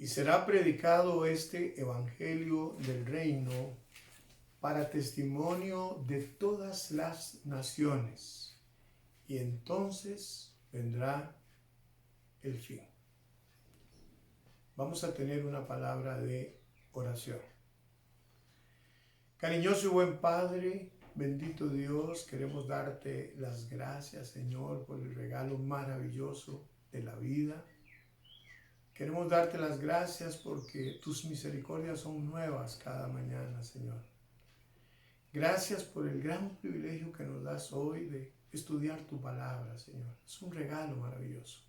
Y será predicado este evangelio del reino para testimonio de todas las naciones, y entonces vendrá el fin. Vamos a tener una palabra de oración. Cariñoso y buen Padre, bendito Dios, queremos darte las gracias, Señor, por el regalo maravilloso de la vida. Queremos darte las gracias porque tus misericordias son nuevas cada mañana, Señor. Gracias por el gran privilegio que nos das hoy de estudiar tu palabra, Señor. Es un regalo maravilloso.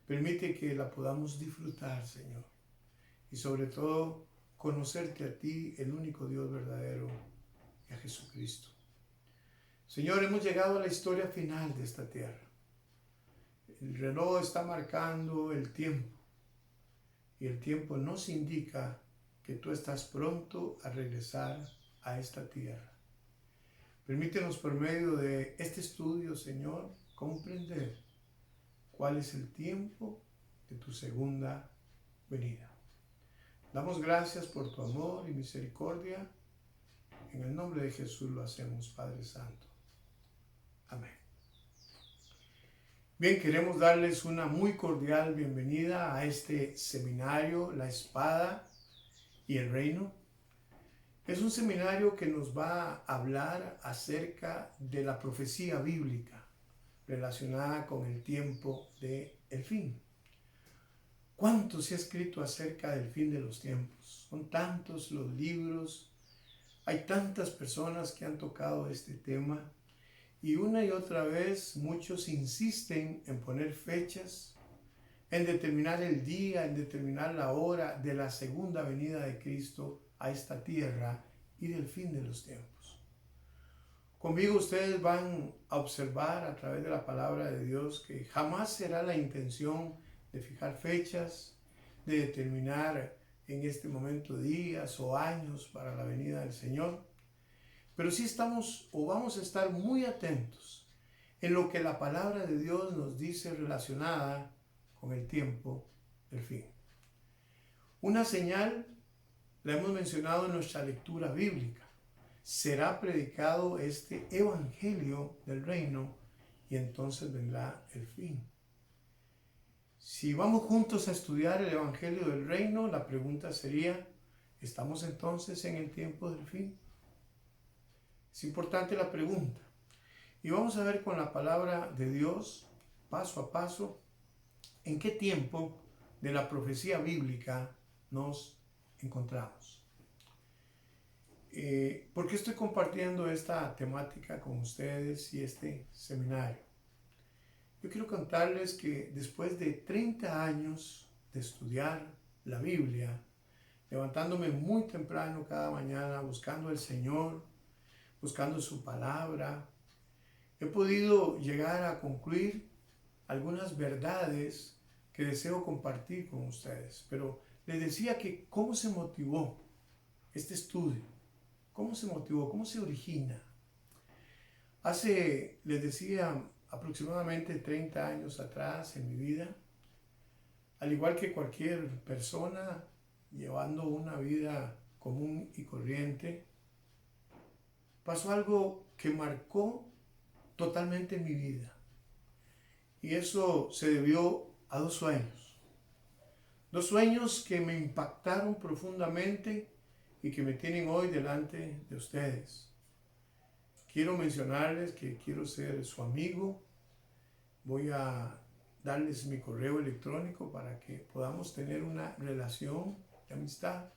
Permite que la podamos disfrutar, Señor. Y sobre todo, conocerte a ti, el único Dios verdadero, y a Jesucristo. Señor, hemos llegado a la historia final de esta tierra. El reloj está marcando el tiempo. Y el tiempo nos indica que tú estás pronto a regresar a esta tierra. Permítenos por medio de este estudio, Señor, comprender cuál es el tiempo de tu segunda venida. Damos gracias por tu amor y misericordia. En el nombre de Jesús lo hacemos, Padre Santo. Amén. Bien, queremos darles una muy cordial bienvenida a este seminario, La Espada y el Reino. Es un seminario que nos va a hablar acerca de la profecía bíblica relacionada con el tiempo del fin. ¿Cuánto se ha escrito acerca del fin de los tiempos? Son tantos los libros, hay tantas personas que han tocado este tema y una y otra vez muchos insisten en poner fechas, en determinar el día, en determinar la hora de la segunda venida de Cristo a esta tierra y del fin de los tiempos. Conmigo ustedes van a observar a través de la palabra de Dios que jamás será la intención de fijar fechas, de determinar en este momento días o años para la venida del Señor, pero sí estamos o vamos a estar muy atentos en lo que la palabra de Dios nos dice relacionada con el tiempo del fin. Una señal la hemos mencionado en nuestra lectura bíblica. Será predicado este evangelio del reino y entonces vendrá el fin. Si vamos juntos a estudiar el evangelio del reino, la pregunta sería, ¿estamos entonces en el tiempo del fin? Es importante la pregunta. Y vamos a ver con la palabra de Dios, paso a paso, en qué tiempo de la profecía bíblica nos encontramos. ¿Por qué estoy compartiendo esta temática con ustedes y este seminario? Yo quiero contarles que después de 30 años de estudiar la Biblia, levantándome muy temprano cada mañana, buscando al Señor, buscando su palabra, he podido llegar a concluir algunas verdades que deseo compartir con ustedes. Pero les decía que cómo se motivó este estudio, cómo se motivó, cómo se origina. Les decía, aproximadamente 30 años atrás en mi vida, al igual que cualquier persona llevando una vida común y corriente, pasó algo que marcó totalmente mi vida. Y eso se debió a dos sueños. Dos sueños que me impactaron profundamente y que me tienen hoy delante de ustedes. Quiero mencionarles que quiero ser su amigo. Voy a darles mi correo electrónico para que podamos tener una relación de amistad.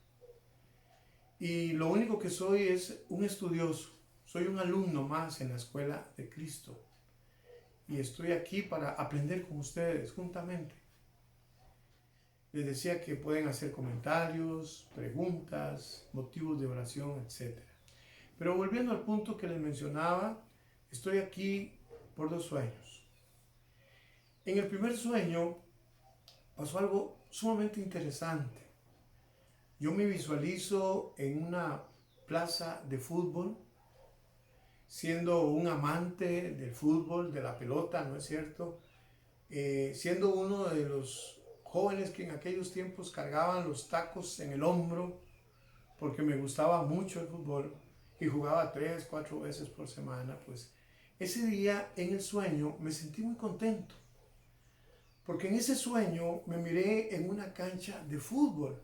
Y lo único que soy es un estudioso. Soy un alumno más en la escuela de Cristo. Y estoy aquí para aprender con ustedes juntamente. Les decía que pueden hacer comentarios, preguntas, motivos de oración, etc. Pero volviendo al punto que les mencionaba, estoy aquí por dos sueños. En el primer sueño pasó algo sumamente interesante. Yo me visualizo en una plaza de fútbol, siendo un amante del fútbol, de la pelota, ¿no es cierto? Siendo uno de los jóvenes que en aquellos tiempos cargaban los tacos en el hombro, porque me gustaba mucho el fútbol y jugaba 3, 4 veces por semana, pues ese día en el sueño me sentí muy contento, porque en ese sueño me miré en una cancha de fútbol.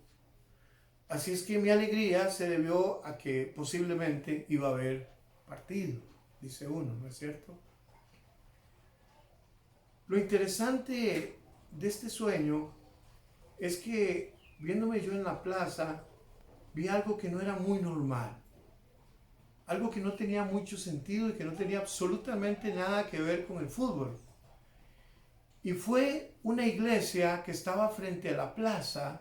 Así es que mi alegría se debió a que posiblemente iba a haber partido, dice uno, ¿no es cierto? Lo interesante de este sueño es que viéndome yo en la plaza, vi algo que no era muy normal, algo que no tenía mucho sentido y que no tenía absolutamente nada que ver con el fútbol. Y fue una iglesia que estaba frente a la plaza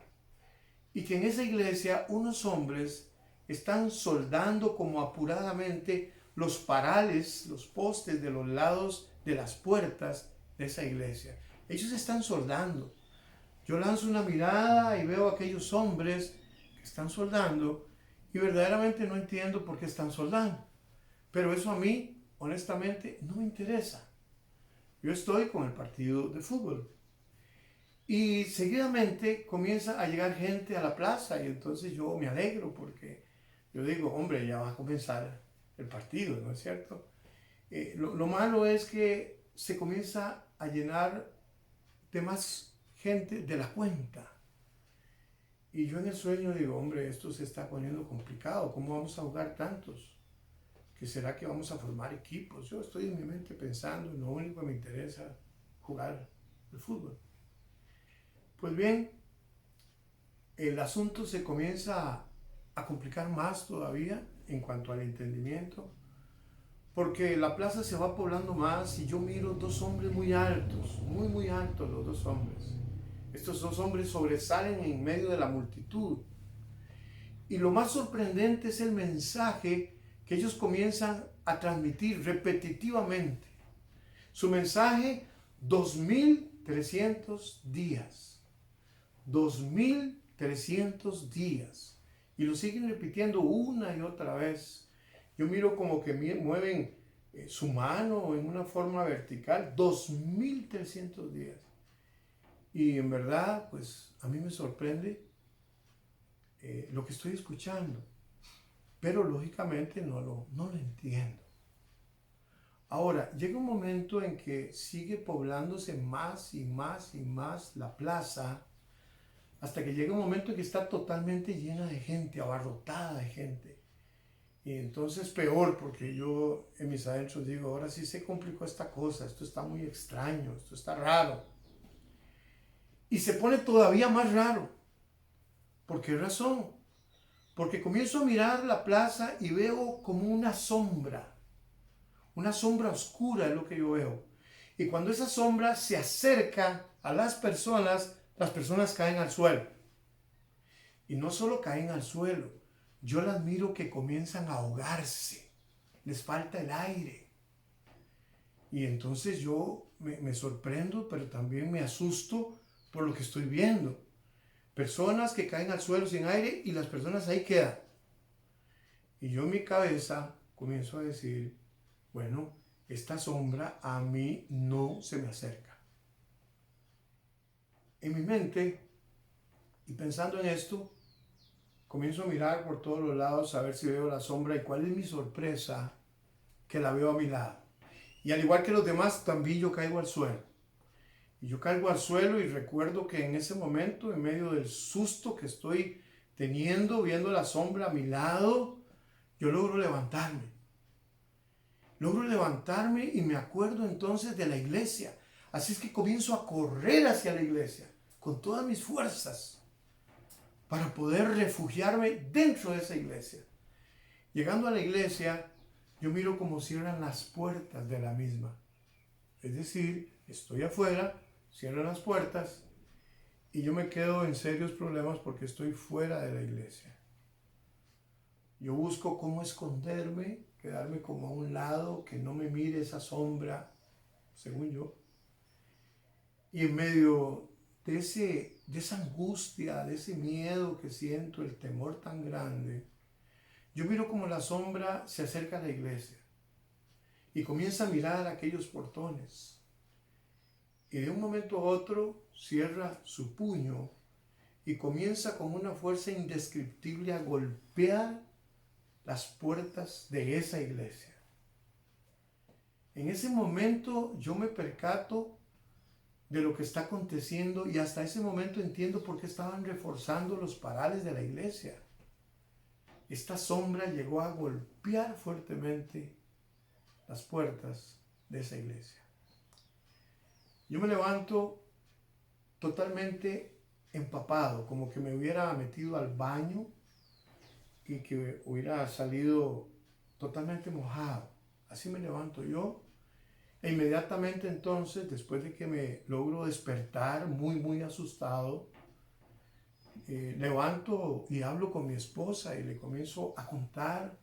y que en esa iglesia unos hombres están soldando como apuradamente los parales, los postes de los lados de las puertas de esa iglesia. Ellos están soldando. Yo lanzo una mirada y veo a aquellos hombres que están soldando y verdaderamente no entiendo por qué están soldando. Pero eso a mí, honestamente, no me interesa. Yo estoy con el partido de fútbol. Y seguidamente comienza a llegar gente a la plaza y entonces yo me alegro porque yo digo, hombre, ya va a comenzar el partido, ¿no es cierto? Lo malo es que se comienza a llenar de más gente de la cuenta. Y yo en el sueño digo, hombre, esto se está poniendo complicado, ¿cómo vamos a jugar tantos? ¿Qué será que vamos a formar equipos? Yo estoy en mi mente pensando, lo único que me interesa jugar el fútbol. Pues bien, el asunto se comienza a complicar más todavía en cuanto al entendimiento, porque la plaza se va poblando más y yo miro dos hombres muy altos, muy altos los dos hombres. Estos dos hombres sobresalen en medio de la multitud. Y lo más sorprendente es el mensaje que ellos comienzan a transmitir repetitivamente. Su mensaje, 2300 días. 2300 días. Y lo siguen repitiendo una y otra vez. Yo miro como que mueven su mano en una forma vertical. 2300 días. Y en verdad, pues a mí me sorprende lo que estoy escuchando. Pero lógicamente no lo entiendo. Ahora, llega un momento en que sigue poblándose más y más y más la plaza, hasta que llega un momento en que está totalmente llena de gente, abarrotada de gente. Y entonces peor, porque yo en mis adentros digo, ahora sí se complicó esta cosa, esto está muy extraño, esto está raro. Y se pone todavía más raro. ¿Por qué razón? Porque comienzo a mirar la plaza y veo como una sombra oscura es lo que yo veo. Y cuando esa sombra se acerca a las personas caen al suelo. Y no solo caen al suelo, yo las miro que comienzan a ahogarse, les falta el aire. Y entonces yo me sorprendo, pero también me asusto por lo que estoy viendo. Personas que caen al suelo sin aire y las personas ahí quedan. Y yo en mi cabeza comienzo a decir, bueno, esta sombra a mí no se me acerca. En mi mente, y pensando en esto, comienzo a mirar por todos los lados a ver si veo la sombra y cuál es mi sorpresa que la veo a mi lado. Y al igual que los demás, también yo caigo al suelo. Y yo caigo al suelo y recuerdo que en ese momento, en medio del susto que estoy teniendo, viendo la sombra a mi lado, yo logro levantarme. Logro levantarme y me acuerdo entonces de la iglesia. Así es que comienzo a correr hacia la iglesia con todas mis fuerzas para poder refugiarme dentro de esa iglesia. Llegando a la iglesia, yo miro cómo cierran las puertas de la misma. Es decir, estoy afuera, cierran las puertas y yo me quedo en serios problemas porque estoy fuera de la iglesia. Yo busco cómo esconderme, quedarme como a un lado, que no me mire esa sombra, según yo. Y en medio de esa angustia, de ese miedo que siento, el temor tan grande, yo miro como la sombra se acerca a la iglesia y comienza a mirar aquellos portones. y de un momento a otro cierra su puño y comienza con una fuerza indescriptible a golpear las puertas de esa iglesia. En ese momento yo me percato de lo que está aconteciendo y hasta ese momento entiendo por qué estaban reforzando los parales de la iglesia. Esta sombra llegó a golpear fuertemente las puertas de esa iglesia. Yo me levanto totalmente empapado, como que me hubiera metido al baño y que hubiera salido totalmente mojado. Así me levanto yo. E inmediatamente entonces, después de que me logro despertar muy asustado, levanto y hablo con mi esposa y le comienzo a contar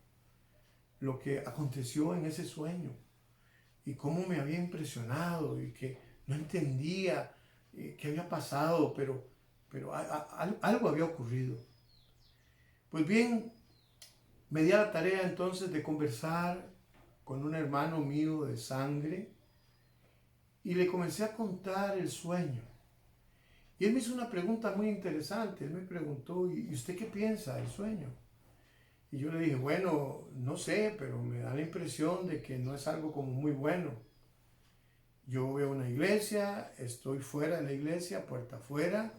lo que aconteció en ese sueño y cómo me había impresionado y que no entendía qué había pasado, pero algo había ocurrido. Pues bien, me di a la tarea entonces de conversar con un hermano mío de sangre y le comencé a contar el sueño. Y él me hizo una pregunta muy interesante. Él me preguntó, ¿y usted qué piensa del sueño? Y yo le dije, bueno, no sé, pero me da la impresión de que no es algo como muy bueno. Yo veo una iglesia, estoy fuera de la iglesia, puerta afuera,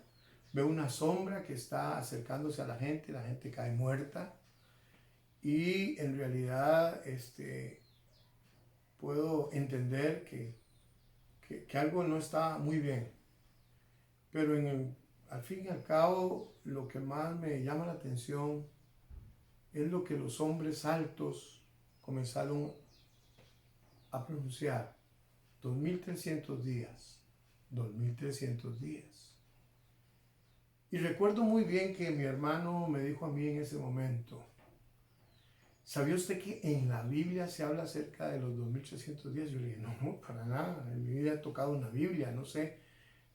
veo una sombra que está acercándose a la gente cae muerta y en realidad puedo entender que algo no está muy bien. Pero al fin y al cabo, lo que más me llama la atención es lo que los hombres altos comenzaron a pronunciar. 2300 días, 2300 días. Y recuerdo muy bien que mi hermano me dijo a mí en ese momento, ¿sabía usted que en la Biblia se habla acerca de los 2300 días? Yo le dije, no, para nada, en mi vida he tocado una Biblia, no sé,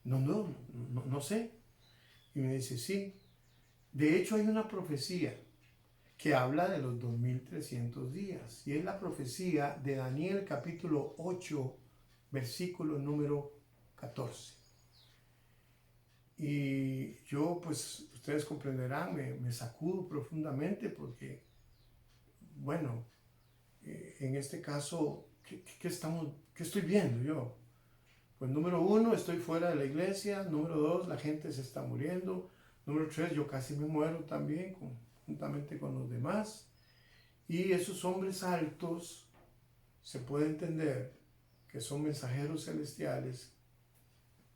no sé. Y me dice, sí, de hecho hay una profecía que habla de los 2300 días, y es la profecía de Daniel capítulo 8, versículo número 14. Y yo, pues, ustedes comprenderán, me sacudo profundamente porque, bueno, en este caso, ¿qué estoy viendo yo? Pues número uno, estoy fuera de la iglesia. Número dos, la gente se está muriendo. Número tres, yo casi me muero también, juntamente con los demás. Y esos hombres altos se puede entender que son mensajeros celestiales,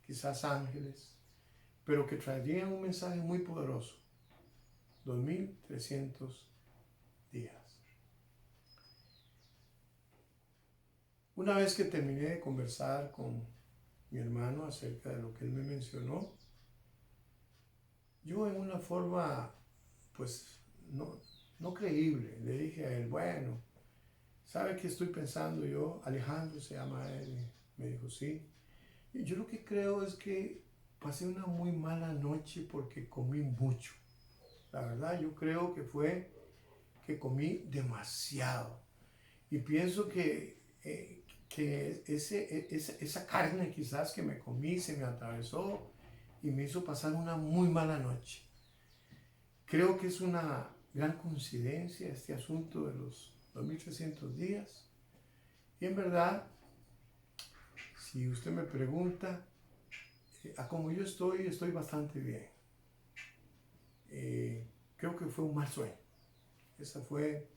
quizás ángeles, pero que traerían un mensaje muy poderoso. 2300 días. Una vez que terminé de conversar con mi hermano acerca de lo que él me mencionó, yo en una forma, pues, no creíble, le dije a él, bueno, ¿sabe qué estoy pensando yo? Alejandro se llama él, me dijo, sí. Y yo lo que creo es que pasé una muy mala noche porque comí mucho. La verdad, yo creo que fue que comí demasiado. Y pienso que esa carne quizás que me comí se me atravesó y me hizo pasar una muy mala noche. Creo que es una gran coincidencia este asunto de los 2300 días. Y en verdad, si usted me pregunta, a como yo estoy bastante bien. Creo que fue un mal sueño. Esa fue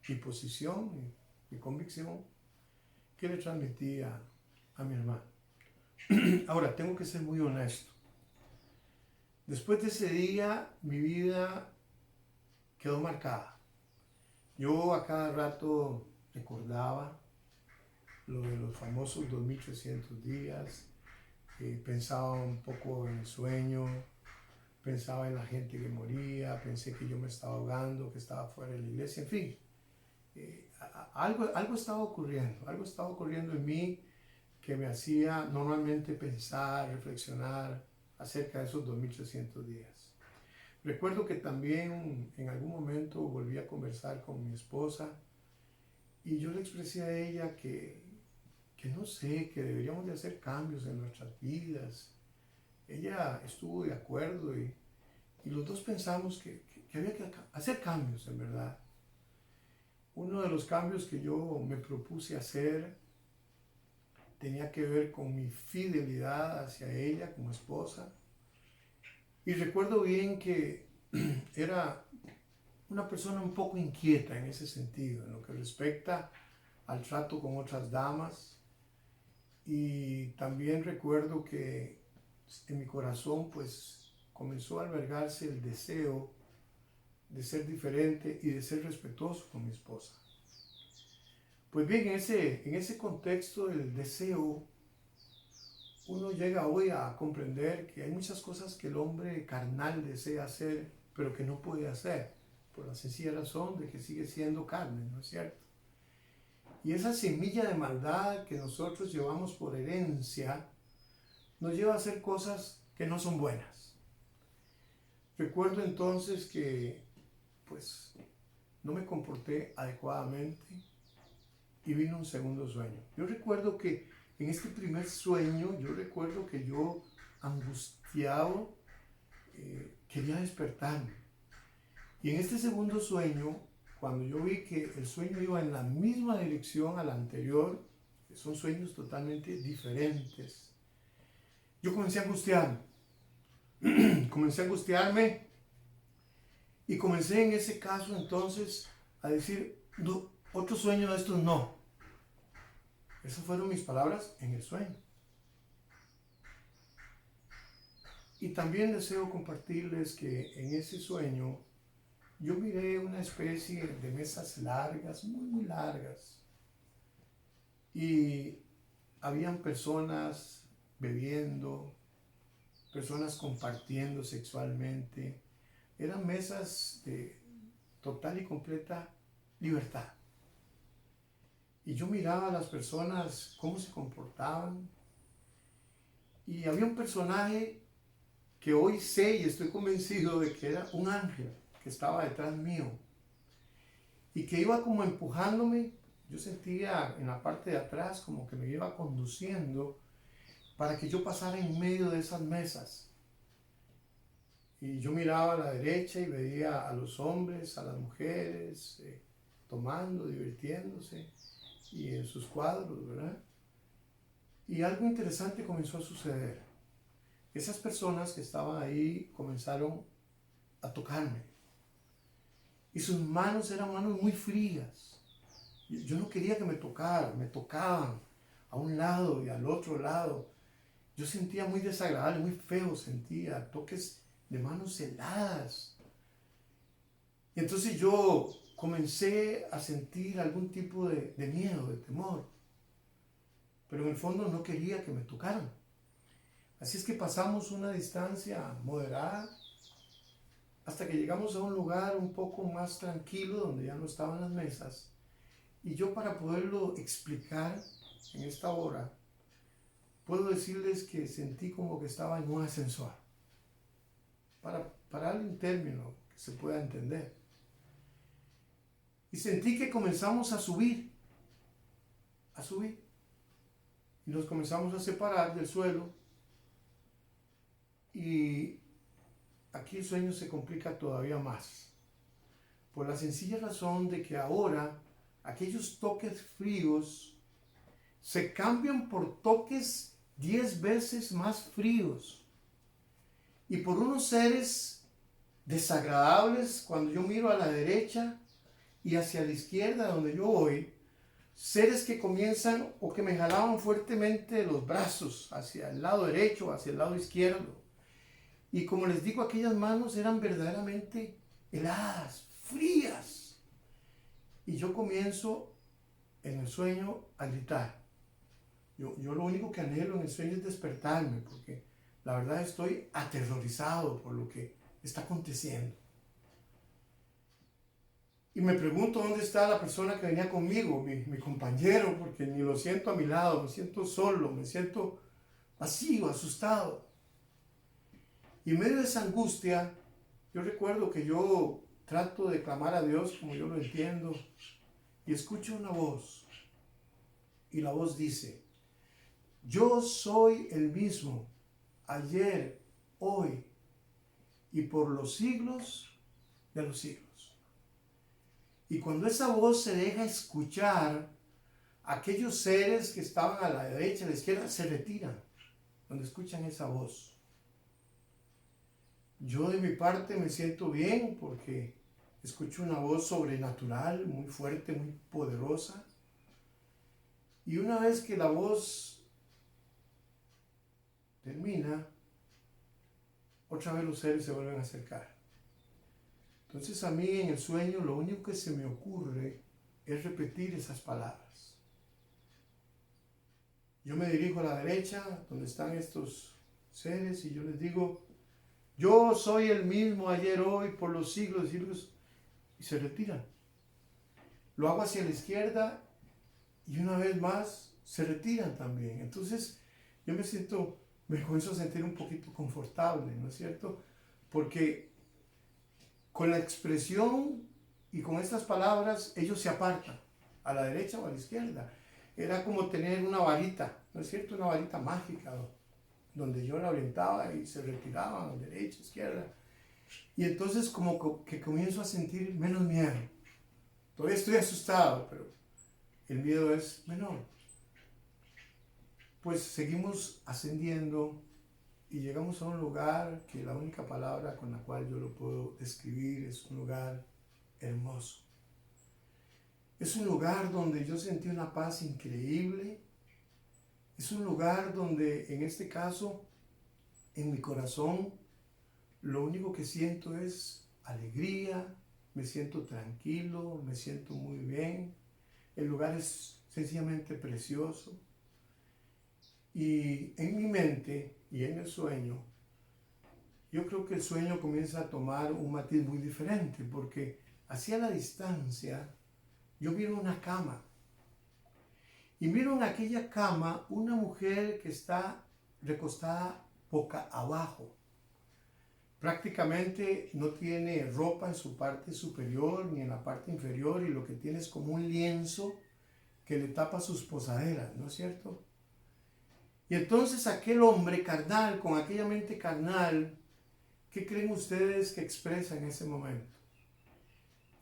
mi posición, mi convicción que le transmití a mi hermano. Ahora, tengo que ser muy honesto. Después de ese día, mi vida quedó marcada. Yo a cada rato recordaba lo de los famosos 2300 días, pensaba un poco en el sueño, pensaba en la gente que moría, pensé que yo me estaba ahogando, que estaba fuera de la iglesia, en fin. Algo estaba ocurriendo en mí que me hacía normalmente pensar, reflexionar acerca de esos 2300 días. Recuerdo que también en algún momento volví a conversar con mi esposa y yo le expresé a ella que que no sé, que deberíamos de hacer cambios en nuestras vidas. Ella estuvo de acuerdo y los dos pensamos que había que hacer cambios, en verdad. Uno de los cambios que yo me propuse hacer tenía que ver con mi fidelidad hacia ella como esposa. Y recuerdo bien que era una persona un poco inquieta en ese sentido, en lo que respecta al trato con otras damas. Y también recuerdo que en mi corazón pues comenzó a albergarse el deseo de ser diferente y de ser respetuoso con mi esposa. Pues bien, en ese contexto del deseo, uno llega hoy a comprender que hay muchas cosas que el hombre carnal desea hacer, pero que no puede hacer, por la sencilla razón de que sigue siendo carne, ¿no es cierto? Y esa semilla de maldad que nosotros llevamos por herencia, nos lleva a hacer cosas que no son buenas. Recuerdo entonces que, pues, no me comporté adecuadamente y vino un segundo sueño. Yo recuerdo que en este primer sueño, yo angustiado, quería despertarme. Y en este segundo sueño, cuando yo vi que el sueño iba en la misma dirección al anterior, que son sueños totalmente diferentes, yo comencé a angustiarme. Comencé a angustiarme y comencé en ese caso entonces a decir, no, otro sueño de estos no. Esas fueron mis palabras en el sueño. Y también deseo compartirles que en ese sueño yo miré una especie de mesas largas, muy, muy largas. Y habían personas bebiendo, personas compartiendo sexualmente. Eran mesas de total y completa libertad. Y yo miraba a las personas, cómo se comportaban. Y había un personaje que hoy sé y estoy convencido de que era un ángel que estaba detrás mío. Y que iba como empujándome. Yo sentía en la parte de atrás como que me iba conduciendo para que yo pasara en medio de esas mesas. Y yo miraba a la derecha y veía a los hombres, a las mujeres, tomando, divirtiéndose, y en sus cuadros, ¿verdad? Y algo interesante comenzó a suceder. Esas personas que estaban ahí comenzaron a tocarme. Y sus manos eran manos muy frías. Yo no quería que me tocaran, me tocaban a un lado y al otro lado. Yo sentía muy desagradable, muy feo, sentía toques de manos heladas. Y entonces yo comencé a sentir algún tipo de miedo, de temor. Pero en el fondo no quería que me tocaran. Así es que pasamos una distancia moderada hasta que llegamos a un lugar un poco más tranquilo donde ya no estaban las mesas. Y yo, para poderlo explicar en esta hora, puedo decirles que sentí como que estaba en un ascensor. Para darle un término que se pueda entender. Y sentí que comenzamos a subir. Y nos comenzamos a separar del suelo. Y aquí el sueño se complica todavía más. Por la sencilla razón de que ahora aquellos toques fríos se cambian por toques 10 veces más fríos. Y por unos seres desagradables, cuando yo miro a la derecha y hacia la izquierda donde yo voy, seres que comienzan o que me jalaban fuertemente los brazos hacia el lado derecho, hacia el lado izquierdo. Y como les digo, aquellas manos eran verdaderamente heladas, frías. Y yo comienzo en el sueño a gritar. Yo lo único que anhelo en el sueño es despertarme, porque la verdad estoy aterrorizado por lo que está aconteciendo. Y me pregunto dónde está la persona que venía conmigo, mi compañero, porque ni lo siento a mi lado, me siento solo, me siento vacío, asustado. Y en medio de esa angustia, yo recuerdo que yo trato de clamar a Dios como yo lo entiendo, y escucho una voz, y la voz dice: Yo soy el mismo, ayer, hoy y por los siglos de los siglos. Y cuando esa voz se deja escuchar, aquellos seres que estaban a la derecha y a la izquierda se retiran cuando escuchan esa voz. Yo de mi parte me siento bien porque escucho una voz sobrenatural, muy fuerte, muy poderosa. Y una vez que la voz termina, otra vez los seres se vuelven a acercar. Entonces a mí en el sueño lo único que se me ocurre es repetir esas palabras. Yo me dirijo a la derecha, donde están estos seres, y yo les digo, yo soy el mismo ayer, hoy, por los siglos de siglos, y se retiran. Lo hago hacia la izquierda y una vez más se retiran también. Entonces yo me comienzo a sentir un poquito confortable, ¿no es cierto? Porque con la expresión y con estas palabras ellos se apartan a la derecha o a la izquierda. Era como tener una varita, ¿no es cierto? Una varita mágica, ¿no? Donde yo la orientaba y se retiraban a derecha, izquierda. Y entonces como que comienzo a sentir menos miedo. Todavía estoy asustado, pero el miedo es menor. Pues seguimos ascendiendo y llegamos a un lugar que la única palabra con la cual yo lo puedo describir es un lugar hermoso. Es un lugar donde yo sentí una paz increíble. Es un lugar donde, en este caso, en mi corazón, lo único que siento es alegría, me siento tranquilo, me siento muy bien. El lugar es sencillamente precioso. Y en mi mente y en el sueño, yo creo que el sueño comienza a tomar un matiz muy diferente, porque hacia la distancia yo miro una cama. Y miro en aquella cama una mujer que está recostada boca abajo. Prácticamente no tiene ropa en su parte superior ni en la parte inferior, y lo que tiene es como un lienzo que le tapa sus posaderas, ¿no es cierto? Y entonces aquel hombre carnal, con aquella mente carnal, ¿qué creen ustedes que expresa en ese momento?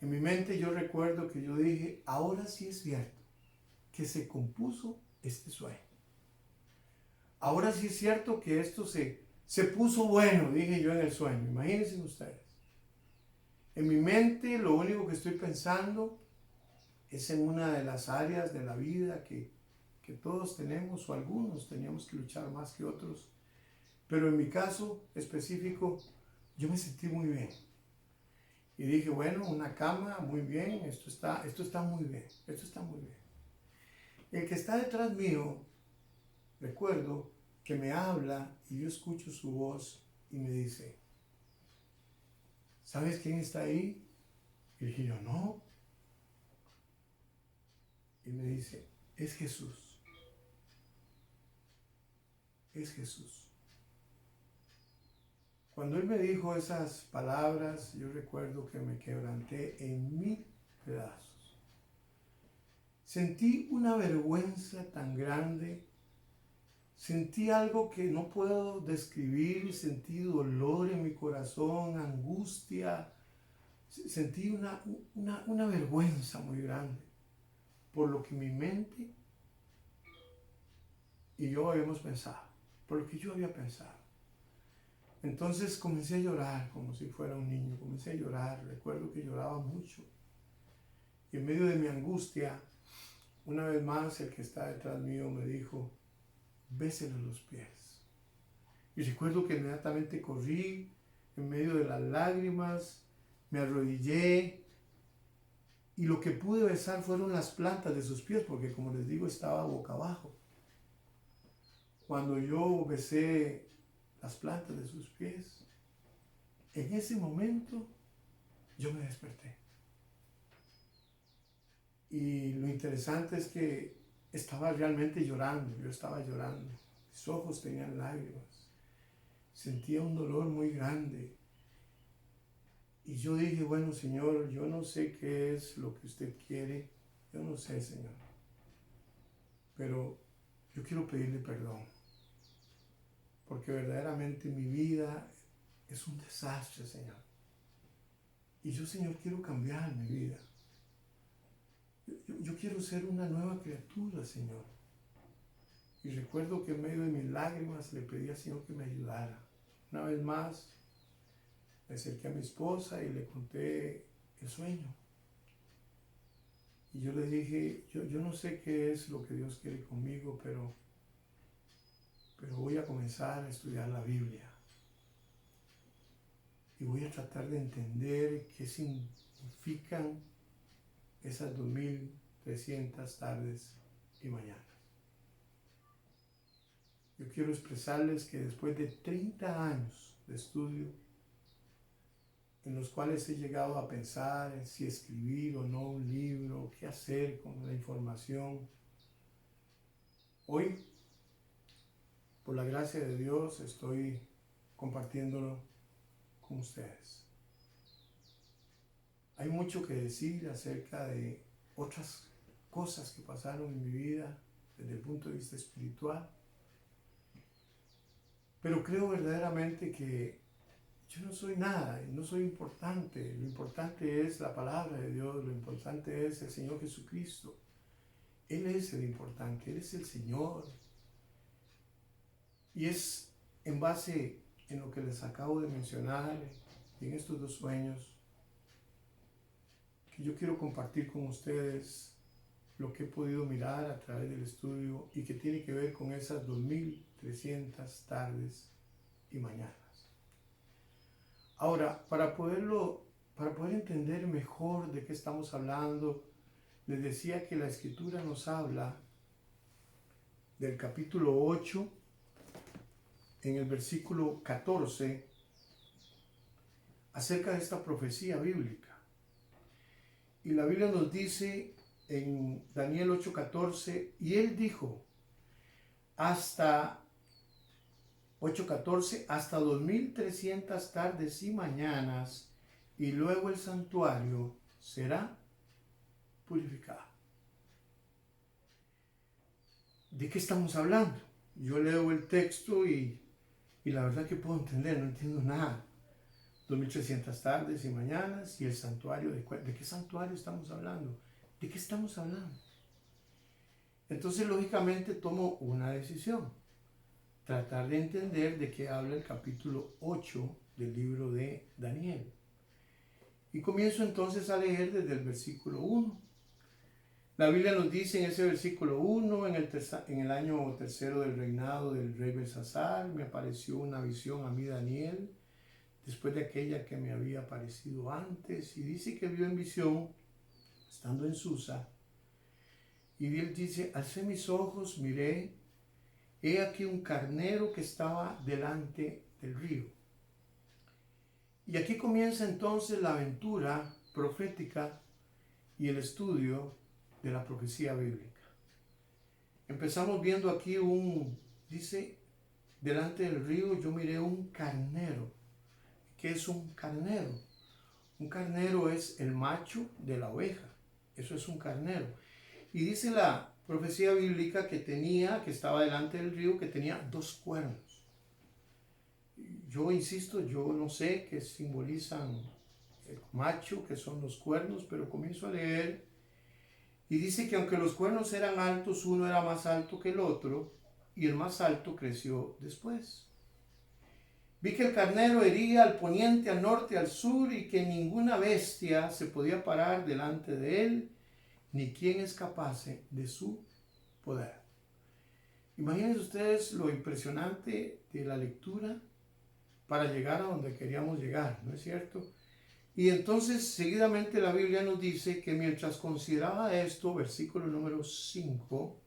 En mi mente yo recuerdo que yo dije, ahora sí es cierto que se compuso este sueño. Ahora sí es cierto que esto se puso bueno, dije yo en el sueño. Imagínense ustedes. En mi mente lo único que estoy pensando es en una de las áreas de la vida que todos tenemos, o algunos teníamos que luchar más que otros. Pero en mi caso específico, yo me sentí muy bien. Y dije, bueno, una cama, muy bien, esto está muy bien, esto está muy bien. El que está detrás mío, recuerdo que me habla y yo escucho su voz y me dice, ¿sabes quién está ahí? Y dije yo, no. Y me dice, es Jesús. Es Jesús. Cuando él me dijo esas palabras, yo recuerdo que me quebranté en 1000 pedazos. Sentí una vergüenza tan grande. Sentí algo que no puedo describir. Sentí dolor en mi corazón, angustia. Sentí una vergüenza muy grande por lo que mi mente y yo habíamos pensado, por lo que yo había pensado. Entonces comencé a llorar como si fuera un niño, comencé a llorar, recuerdo que lloraba mucho. Y en medio de mi angustia, una vez más el que está detrás mío me dijo, bésele los pies. Y recuerdo que inmediatamente corrí en medio de las lágrimas, me arrodillé, y lo que pude besar fueron las plantas de sus pies, porque como les digo, estaba boca abajo. Cuando yo besé las plantas de sus pies, en ese momento yo me desperté. Y lo interesante es que estaba realmente llorando, yo estaba llorando. Mis ojos tenían lágrimas. Sentía un dolor muy grande. Y yo dije, bueno, Señor, yo no sé qué es lo que usted quiere. Yo no sé, Señor. Pero yo quiero pedirle perdón, porque verdaderamente mi vida es un desastre, Señor. Y yo, Señor, quiero cambiar mi vida. Yo quiero ser una nueva criatura, Señor. Y recuerdo que en medio de mis lágrimas le pedí al Señor que me ayudara. Una vez más, me acerqué a mi esposa y le conté el sueño. Y yo le dije, yo no sé qué es lo que Dios quiere conmigo, pero voy a comenzar a estudiar la Biblia. Y voy a tratar de entender qué significan esas 2300 tardes y mañanas. Yo quiero expresarles que después de 30 años de estudio, en los cuales he llegado a pensar en si escribir o no un libro, qué hacer con la información, hoy, por la gracia de Dios, estoy compartiéndolo con ustedes. Hay mucho que decir acerca de otras cosas que pasaron en mi vida desde el punto de vista espiritual, pero creo verdaderamente que yo no soy nada, no soy importante. Lo importante es la palabra de Dios, lo importante es el Señor Jesucristo. Él es el importante, Él es el Señor. Y es en base en lo que les acabo de mencionar, en estos dos sueños, que yo quiero compartir con ustedes lo que he podido mirar a través del estudio y que tiene que ver con esas 2300 tardes y mañanas. Ahora, para poder entender mejor de qué estamos hablando, les decía que la Escritura nos habla del capítulo 8, en el versículo 14, acerca de esta profecía bíblica. Y la Biblia nos dice en Daniel 8:14, y él dijo, hasta 8:14, hasta 2300 tardes y mañanas, y luego el santuario será purificado. ¿De qué estamos hablando? Yo leo el texto y la verdad que puedo entender, no entiendo nada. 2300 tardes y mañanas y el santuario. ¿De qué santuario estamos hablando? ¿De qué estamos hablando? Entonces, lógicamente, tomo una decisión. Tratar de entender de qué habla el capítulo 8 del libro de Daniel. Y comienzo entonces a leer desde el versículo 1. La Biblia nos dice en ese versículo 1, en el año tercero del reinado del rey Belsasar, me apareció una visión a mí, Daniel, después de aquella que me había aparecido antes, y dice que vio en visión, estando en Susa, y él dice, alcé mis ojos, miré, he aquí un carnero que estaba delante del río. Y aquí comienza entonces la aventura profética y el estudio de la profecía bíblica. Empezamos viendo aquí dice, delante del río yo miré un carnero. ¿Qué es un carnero? Un carnero es el macho de la oveja. Eso es un carnero. Y dice la profecía bíblica que estaba delante del río, que tenía 2 cuernos. Yo insisto, yo no sé qué simbolizan el macho, que son los cuernos, pero comienzo a leer y dice que aunque los cuernos eran altos, uno era más alto que el otro y el más alto creció después. Vi que el carnero hería al poniente, al norte, al sur y que ninguna bestia se podía parar delante de él, ni quien escapase de su poder. Imagínense ustedes lo impresionante de la lectura para llegar a donde queríamos llegar, ¿no es cierto? Y entonces seguidamente la Biblia nos dice que mientras consideraba esto, versículo número 5,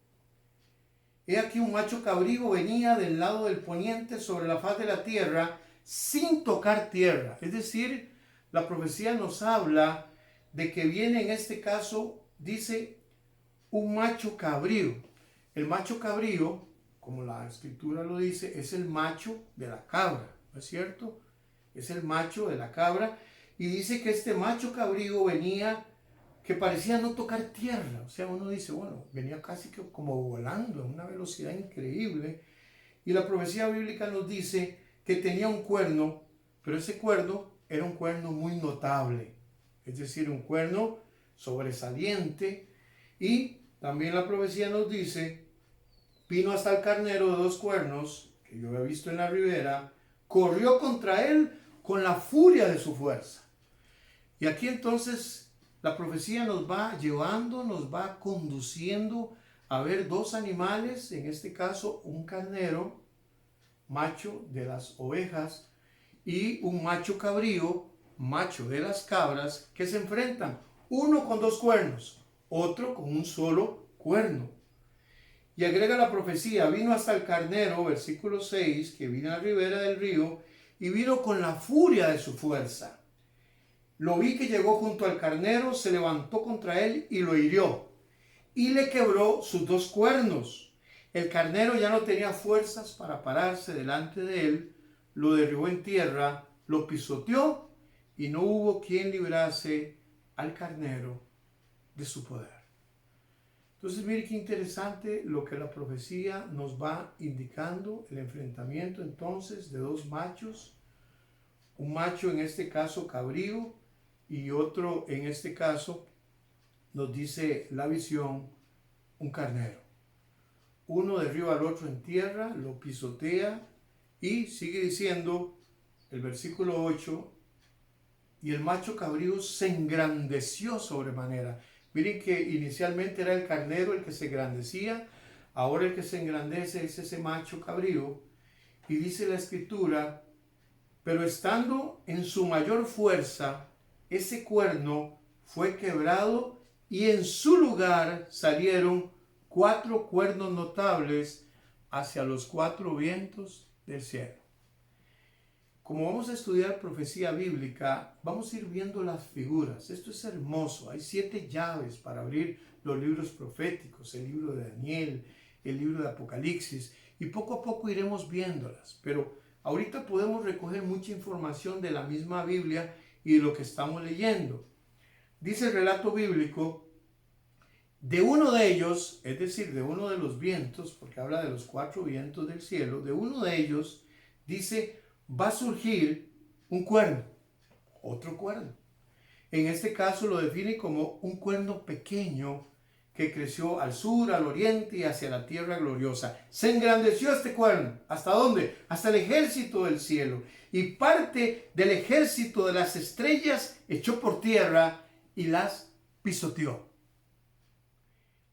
he aquí un macho cabrío venía del lado del poniente sobre la faz de la tierra sin tocar tierra. Es decir, la profecía nos habla de que viene en este caso, dice, un macho cabrío. El macho cabrío, como la escritura lo dice, es el macho de la cabra, ¿no es cierto? Es el macho de la cabra. Y dice que este macho cabrío venía que parecía no tocar tierra. O sea, uno dice, bueno, venía casi que como volando a una velocidad increíble. Y la profecía bíblica nos dice que tenía un cuerno, pero ese cuerno era un cuerno muy notable. Es decir, un cuerno sobresaliente. Y también la profecía nos dice, vino hasta el carnero de 2 cuernos, que yo había visto en la ribera, corrió contra él con la furia de su fuerza. Y aquí entonces la profecía nos va llevando, nos va conduciendo a ver 2 animales, en este caso un carnero, macho de las ovejas, y un macho cabrío, macho de las cabras, que se enfrentan, uno con 2 cuernos, otro con un solo cuerno. Y agrega la profecía, vino hasta el carnero, versículo 6, que vino a la ribera del río, y vino con la furia de su fuerza. Lo vi que llegó junto al carnero, se levantó contra él y lo hirió, y le quebró sus 2 cuernos. El carnero ya no tenía fuerzas para pararse delante de él, lo derribó en tierra, lo pisoteó, y no hubo quien librase al carnero de su poder. Entonces, mire qué interesante lo que la profecía nos va indicando, el enfrentamiento entonces de 2 machos, un macho en este caso cabrío y otro en este caso nos dice la visión, un carnero. Uno derriba al otro en tierra, lo pisotea y sigue diciendo el versículo 8, y el macho cabrío se engrandeció sobremanera. Miren que inicialmente era el carnero el que se engrandecía, ahora el que se engrandece es ese macho cabrío. Y dice la escritura, pero estando en su mayor fuerza, ese cuerno fue quebrado y en su lugar salieron 4 cuernos notables hacia los 4 vientos del cielo. Como vamos a estudiar profecía bíblica, vamos a ir viendo las figuras. Esto es hermoso. Hay 7 llaves para abrir los libros proféticos, el libro de Daniel, el libro de Apocalipsis, y poco a poco iremos viéndolas. Pero ahorita podemos recoger mucha información de la misma Biblia y de lo que estamos leyendo. Dice el relato bíblico, de uno de ellos, es decir, de uno de los vientos, porque habla de los 4 vientos del cielo, de uno de ellos, dice, va a surgir un cuerno, otro cuerno. En este caso lo define como un cuerno pequeño que creció al sur, al oriente y hacia la tierra gloriosa. Se engrandeció este cuerno. ¿Hasta dónde? Hasta el ejército del cielo. Y parte del ejército de las estrellas echó por tierra y las pisoteó.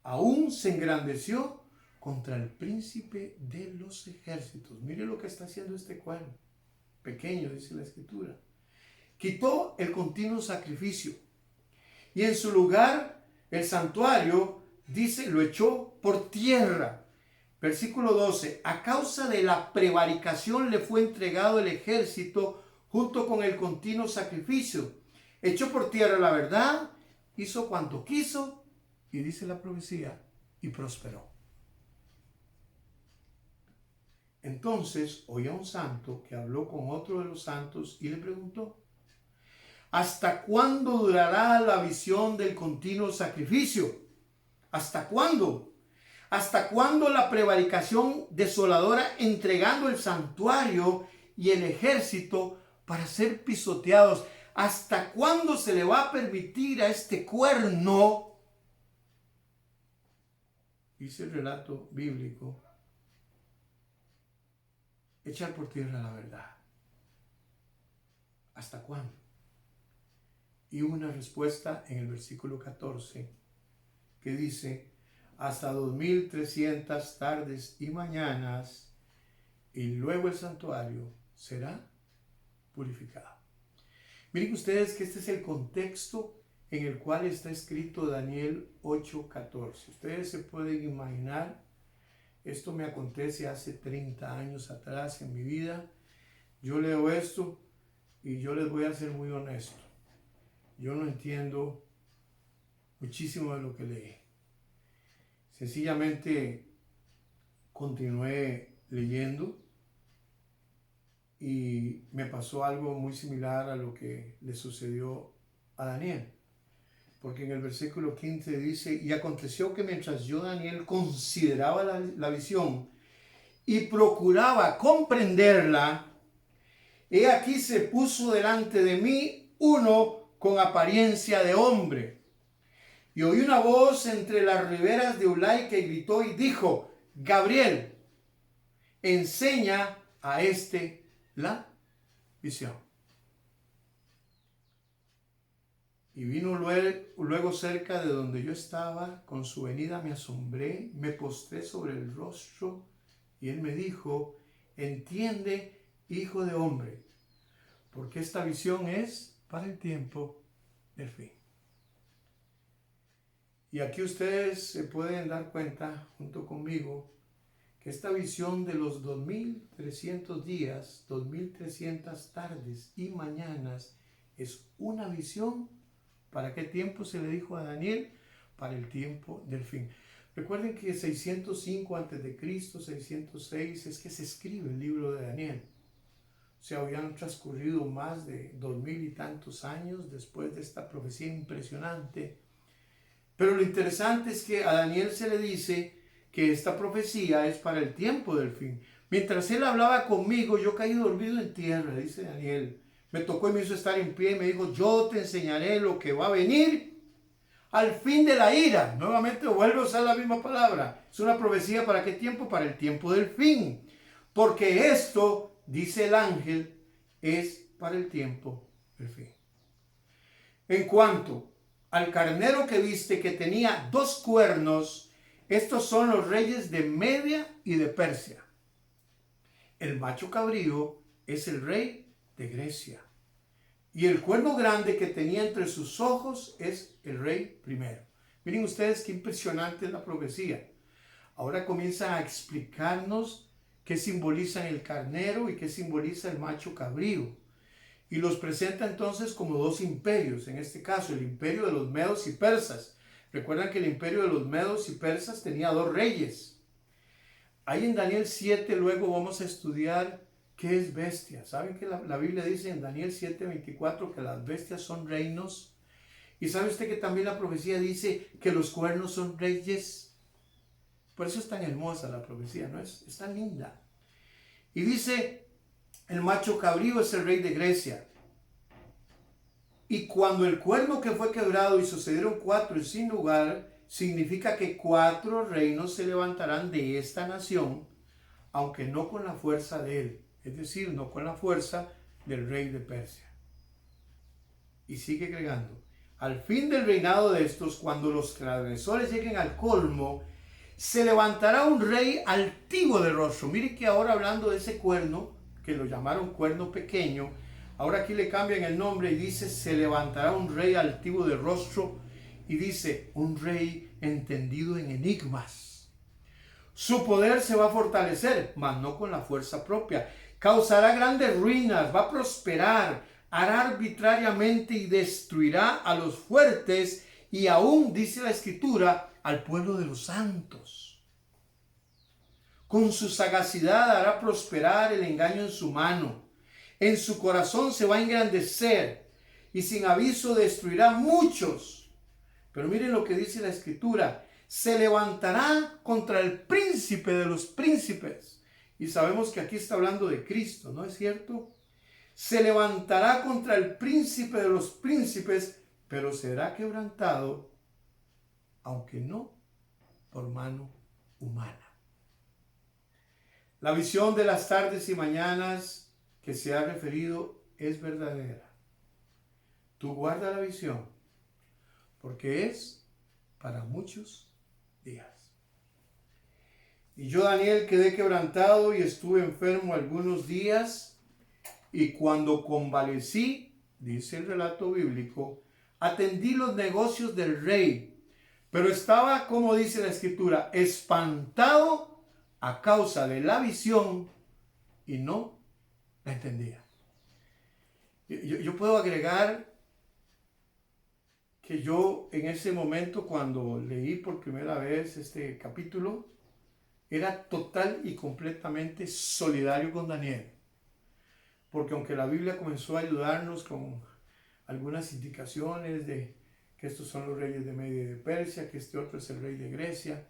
Aún se engrandeció contra el príncipe de los ejércitos. Mire lo que está haciendo este cuerno. Pequeño, dice la escritura. Quitó el continuo sacrificio y en su lugar el santuario, dice, lo echó por tierra. Versículo 12, a causa de la prevaricación le fue entregado el ejército junto con el continuo sacrificio. Echó por tierra la verdad, hizo cuanto quiso y dice la profecía, y prosperó. Entonces oía un santo que habló con otro de los santos y le preguntó, ¿hasta cuándo durará la visión del continuo sacrificio? ¿Hasta cuándo? ¿Hasta cuándo la prevaricación desoladora entregando el santuario y el ejército para ser pisoteados? ¿Hasta cuándo se le va a permitir a este cuerno, dice el relato bíblico, echar por tierra la verdad? ¿Hasta cuándo? Y una respuesta en el versículo 14 que dice, hasta 2300 tardes y mañanas, y luego el santuario será purificado. Miren ustedes que este es el contexto en el cual está escrito Daniel 8:14. Ustedes se pueden imaginar, esto me acontece hace 30 años atrás en mi vida. Yo leo esto y yo les voy a ser muy honesto. Yo no entiendo muchísimo de lo que leí. Sencillamente continué leyendo y me pasó algo muy similar a lo que le sucedió a Daniel. porque en el versículo 15 dice, y aconteció que mientras yo, Daniel, consideraba la visión y procuraba comprenderla, he aquí se puso delante de mí uno con apariencia de hombre. Y oí una voz entre las riberas de Ulai que gritó y dijo, Gabriel, enseña a este la visión. Y vino luego cerca de donde yo estaba, con su venida me asombré, me postré sobre el rostro, y él me dijo, entiende, hijo de hombre, porque esta visión es para el tiempo del fin. Y aquí ustedes se pueden dar cuenta, junto conmigo, que esta visión de los 2300 días, 2300 tardes y mañanas, es una visión. ¿Para qué tiempo se le dijo a Daniel? Para el tiempo del fin. Recuerden que 605 a.C., 606 es que se escribe el libro de Daniel. O sea, habían transcurrido más de 2000 y tantos años después de esta profecía impresionante. Pero lo interesante es que a Daniel se le dice que esta profecía es para el tiempo del fin. Mientras él hablaba conmigo, yo caí dormido en tierra, dice Daniel. Me tocó y me hizo estar en pie y me dijo, yo te enseñaré lo que va a venir al fin de la ira. Nuevamente vuelvo a usar la misma palabra. Es una profecía para qué tiempo? Para el tiempo del fin. Porque esto, dice el ángel, es para el tiempo del fin. En cuanto al carnero que viste que tenía 2 cuernos, estos son los reyes de Media y de Persia. El macho cabrío es el rey de Grecia. Y el cuerno grande que tenía entre sus ojos es el rey primero. Miren ustedes qué impresionante es la profecía. Ahora comienza a explicarnos qué simboliza el carnero y qué simboliza el macho cabrío. Y los presenta entonces como 2 imperios. En este caso, el imperio de los medos y persas. Recuerdan que el imperio de los medos y persas tenía 2 reyes. Ahí en Daniel 7 luego vamos a estudiar qué es bestia. ¿Saben que la Biblia dice en Daniel 7:24 que las bestias son reinos? ¿Y sabe usted que también la profecía dice que los cuernos son reyes? Por eso es tan hermosa la profecía, ¿no? Es tan linda. Y dice, el macho cabrío es el rey de Grecia. Y cuando el cuerno que fue quebrado y sucedieron 4 y sin lugar, significa que 4 reinos se levantarán de esta nación, aunque no con la fuerza de él, es decir, no con la fuerza del rey de Persia. Y sigue agregando, al fin del reinado de estos, cuando los transgresores lleguen al colmo, se levantará un rey altivo de rostro. Mire que ahora hablando de ese cuerno, que lo llamaron cuerno pequeño, ahora aquí le cambian el nombre y dice, se levantará un rey altivo de rostro, y dice, un rey entendido en enigmas. Su poder se va a fortalecer, mas no con la fuerza propia. Causará grandes ruinas, va a prosperar, hará arbitrariamente y destruirá a los fuertes y aún, dice la Escritura, al pueblo de los santos. Con su sagacidad hará prosperar el engaño en su mano. En su corazón se va a engrandecer y sin aviso destruirá muchos. Pero miren lo que dice la Escritura. Se levantará contra el príncipe de los príncipes. Y sabemos que aquí está hablando de Cristo, ¿no es cierto? Se levantará contra el príncipe de los príncipes, pero será quebrantado, aunque no por mano humana. La visión de las tardes y mañanas que se ha referido es verdadera. Tú guarda la visión, porque es para muchos días. Y yo, Daniel, quedé quebrantado y estuve enfermo algunos días, y cuando convalecí, dice el relato bíblico, atendí los negocios del rey, pero estaba, como dice la Escritura, espantado a causa de la visión y no la entendía. Yo puedo agregar que yo en ese momento, cuando leí por primera vez este capítulo, era total y completamente solidario con Daniel. Porque aunque la Biblia comenzó a ayudarnos con algunas indicaciones de que estos son los reyes de Media y de Persia, que este otro es el rey de Grecia,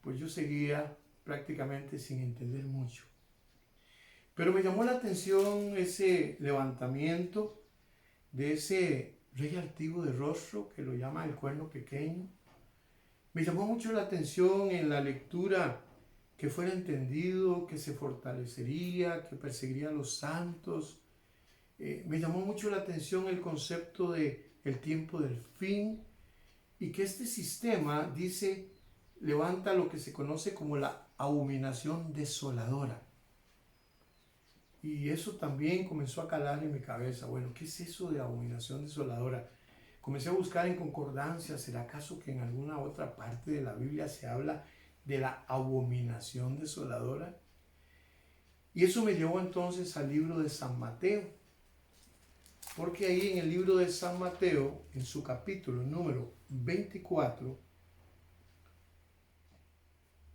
pues yo seguía prácticamente sin entender mucho. Pero me llamó la atención ese levantamiento de ese rey altivo de rostro, que lo llama el cuerno pequeño. Me llamó mucho la atención en la lectura que fuera entendido, que se fortalecería, que perseguiría a los santos. Me llamó mucho la atención el concepto de el tiempo del fin, y que este sistema, dice, levanta lo que se conoce como la abominación desoladora. Y eso también comenzó a calar en mi cabeza. Bueno, ¿qué es eso de abominación desoladora? Comencé a buscar en concordancia. ¿Será acaso que en alguna otra parte de la Biblia se habla de la abominación desoladora? Y eso me llevó entonces al libro de San Mateo. Porque ahí en el libro de San Mateo, en su capítulo número 24,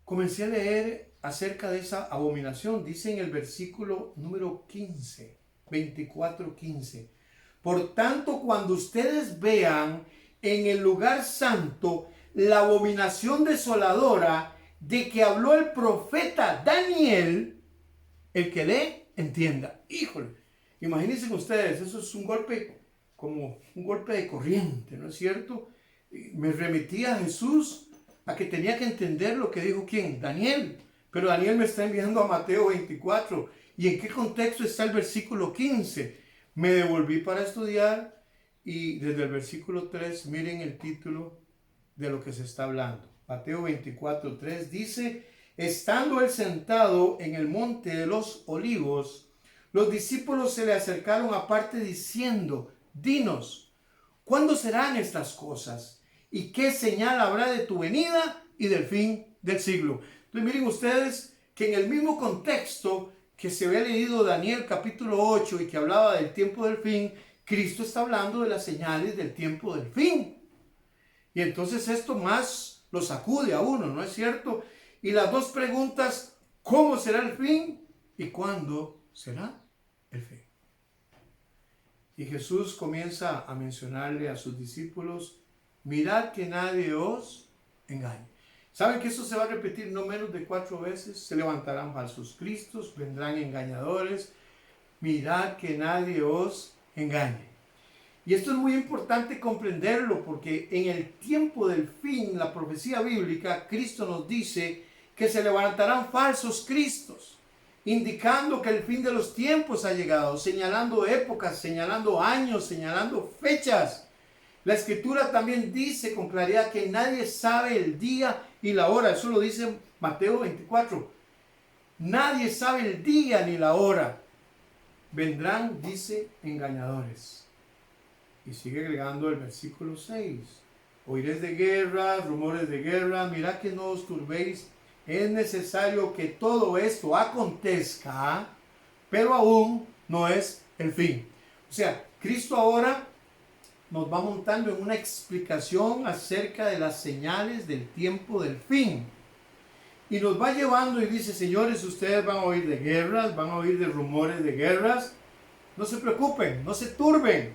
comencé a leer acerca de esa abominación. Dice en el versículo número 15, 24:15. Por tanto, cuando ustedes vean en el lugar santo la abominación desoladora de que habló el profeta Daniel, el que lee, entienda. Híjole, imagínense ustedes, eso es un golpe, como un golpe de corriente, ¿no es cierto? Me remitía a Jesús, a que tenía que entender lo que dijo ¿quién? Daniel. Pero Daniel me está enviando a Mateo 24. ¿Y en qué contexto está el versículo 15? Me devolví para estudiar y desde el versículo 3, miren el título de lo que se está hablando. Mateo 24:3 dice: estando él sentado en el monte de los olivos, los discípulos se le acercaron aparte diciendo: dinos, ¿cuándo serán estas cosas? ¿Y qué señal habrá de tu venida y del fin del siglo? Entonces miren ustedes que en el mismo contexto que se había leído Daniel capítulo 8 y que hablaba del tiempo del fin, Cristo está hablando de las señales del tiempo del fin. Y entonces esto más lo sacude a uno, ¿no es cierto? Y las dos preguntas: ¿cómo será el fin? ¿Y cuándo será el fin? Y Jesús comienza a mencionarle a sus discípulos: mirad que nadie os engañe. ¿Saben que esto se va a repetir no menos de 4 veces? Se levantarán falsos cristos, vendrán engañadores. Mirad que nadie os engañe. Y esto es muy importante comprenderlo, porque en el tiempo del fin, la profecía bíblica, Cristo nos dice que se levantarán falsos cristos, indicando que el fin de los tiempos ha llegado, señalando épocas, señalando años, señalando fechas. La Escritura también dice con claridad que nadie sabe el día y la hora. Eso lo dice Mateo 24. Nadie sabe el día ni la hora. Vendrán, dice, engañadores. Y sigue agregando el versículo 6. Oiréis de guerras, rumores de guerra. Mirad que no os turbéis. Es necesario que todo esto acontezca, pero aún no es el fin. O sea, Cristo ahora nos va montando en una explicación acerca de las señales del tiempo del fin. Y nos va llevando y dice: señores, ustedes van a oír de guerras, van a oír de rumores de guerras. No se preocupen, no se turben.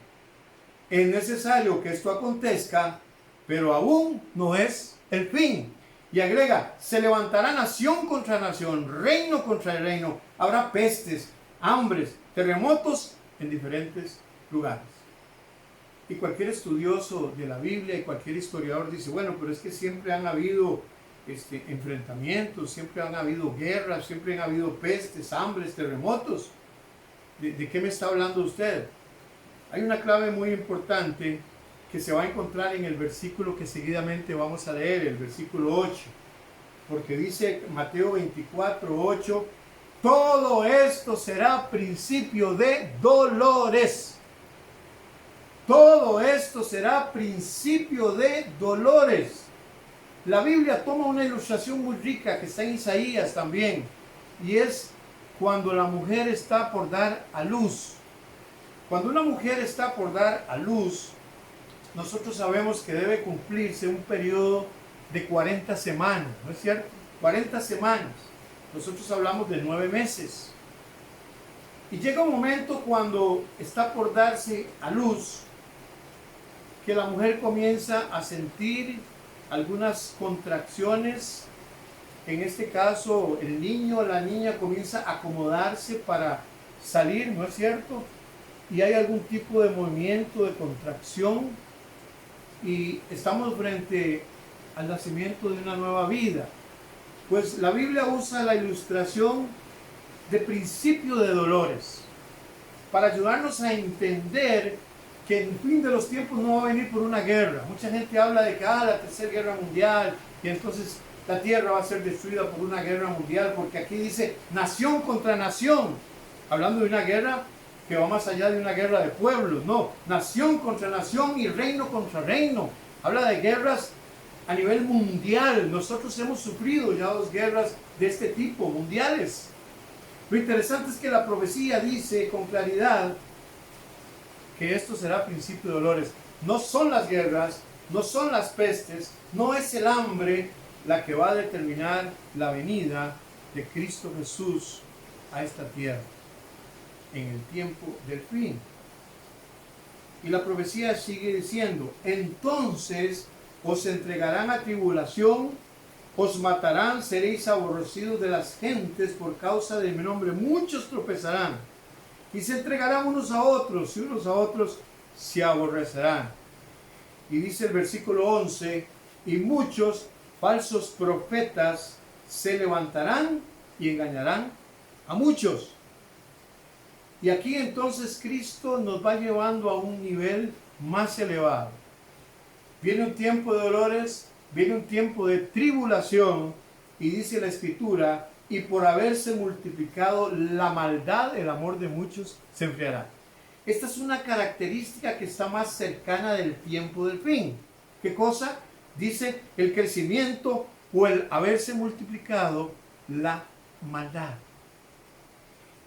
Es necesario que esto acontezca, pero aún no es el fin. Y agrega: se levantará nación contra nación, reino contra reino. Habrá pestes, hambres, terremotos en diferentes lugares. Y cualquier estudioso de la Biblia y cualquier historiador dice: bueno, pero es que siempre han habido enfrentamientos, siempre han habido guerras, siempre han habido pestes, hambres, terremotos. ¿De qué me está hablando usted? Hay una clave muy importante que se va a encontrar en el versículo que seguidamente vamos a leer, el versículo 8. Porque dice Mateo 24:8: todo esto será principio de dolores. Todo esto será principio de dolores. La Biblia toma una ilustración muy rica que está en Isaías también, y es cuando la mujer está por dar a luz. Cuando una mujer está por dar a luz, nosotros sabemos que debe cumplirse un periodo de 40 semanas, ¿no es cierto? 40 semanas. Nosotros hablamos de 9 meses. Y llega un momento cuando está por darse a luz, que la mujer comienza a sentir algunas contracciones. En este caso, el niño o la niña comienza a acomodarse para salir, ¿no es cierto? Y hay algún tipo de movimiento, de contracción, y estamos frente al nacimiento de una nueva vida. Pues la Biblia usa la ilustración de principio de dolores para ayudarnos a entender que el fin de los tiempos no va a venir por una guerra. Mucha gente habla de que la tercera guerra mundial, y entonces la tierra va a ser destruida por una guerra mundial, porque aquí dice nación contra nación, hablando de una guerra que va más allá de una guerra de pueblos. No, nación contra nación y reino contra reino. Habla de guerras a nivel mundial. Nosotros hemos sufrido ya 2 guerras de este tipo, mundiales. Lo interesante es que la profecía dice con claridad que esto será principio de dolores. No son las guerras, no son las pestes, no es el hambre la que va a determinar la venida de Cristo Jesús a esta tierra en el tiempo del fin. Y la profecía sigue diciendo: entonces os entregarán a tribulación, os matarán, seréis aborrecidos de las gentes por causa de mi nombre, muchos tropezarán y se entregarán unos a otros, y unos a otros se aborrecerán. Y dice el versículo 11: y muchos falsos profetas se levantarán y engañarán a muchos. Y aquí entonces Cristo nos va llevando a un nivel más elevado. Viene un tiempo de dolores, viene un tiempo de tribulación, y dice la Escritura: y por haberse multiplicado la maldad, el amor de muchos se enfriará. Esta es una característica que está más cercana del tiempo del fin. ¿Qué cosa? Dice el crecimiento o el haberse multiplicado la maldad.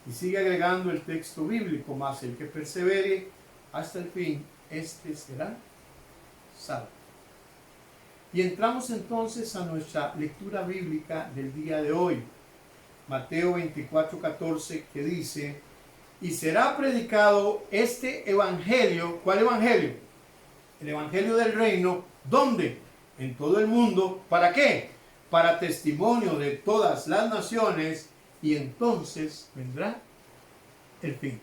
Y sigue agregando el texto bíblico: mas el que persevere hasta el fin, este será salvo. Y entramos entonces a nuestra lectura bíblica del día de hoy. Mateo 24:14, que dice: y será predicado este evangelio. ¿Cuál evangelio? El evangelio del reino. ¿Dónde? En todo el mundo. ¿Para qué? Para testimonio de todas las naciones, y entonces vendrá el fin.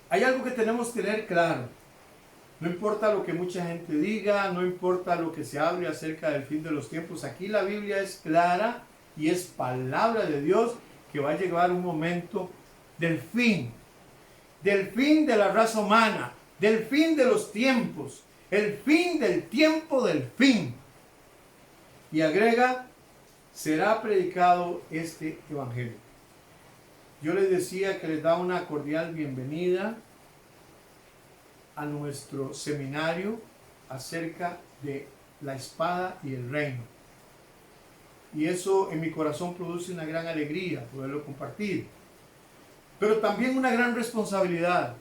Hay algo que tenemos que tener claro. No importa lo que mucha gente diga, no importa lo que se hable acerca del fin de los tiempos, aquí la Biblia es clara y es palabra de Dios que va a llegar un momento del fin de la raza humana, del fin de los tiempos, el fin del tiempo del fin. Y agrega: será predicado este evangelio. Yo les decía que les da una cordial bienvenida a nuestro seminario acerca de la espada y el reino. Y eso en mi corazón produce una gran alegría poderlo compartir. Pero también una gran responsabilidad.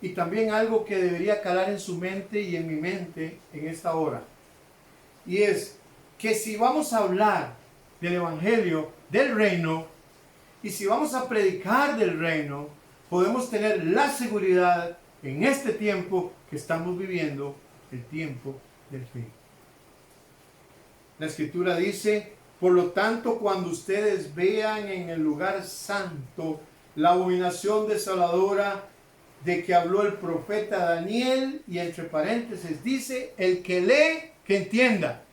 Y también algo que debería calar en su mente y en mi mente en esta hora. Y es que si vamos a hablar del evangelio del reino, y si vamos a predicar del reino, podemos tener la seguridad en este tiempo que estamos viviendo, el tiempo del fin. La Escritura dice: por lo tanto, cuando ustedes vean en el lugar santo la abominación desoladora de que habló el profeta Daniel, y entre paréntesis dice: el que lee, que entienda.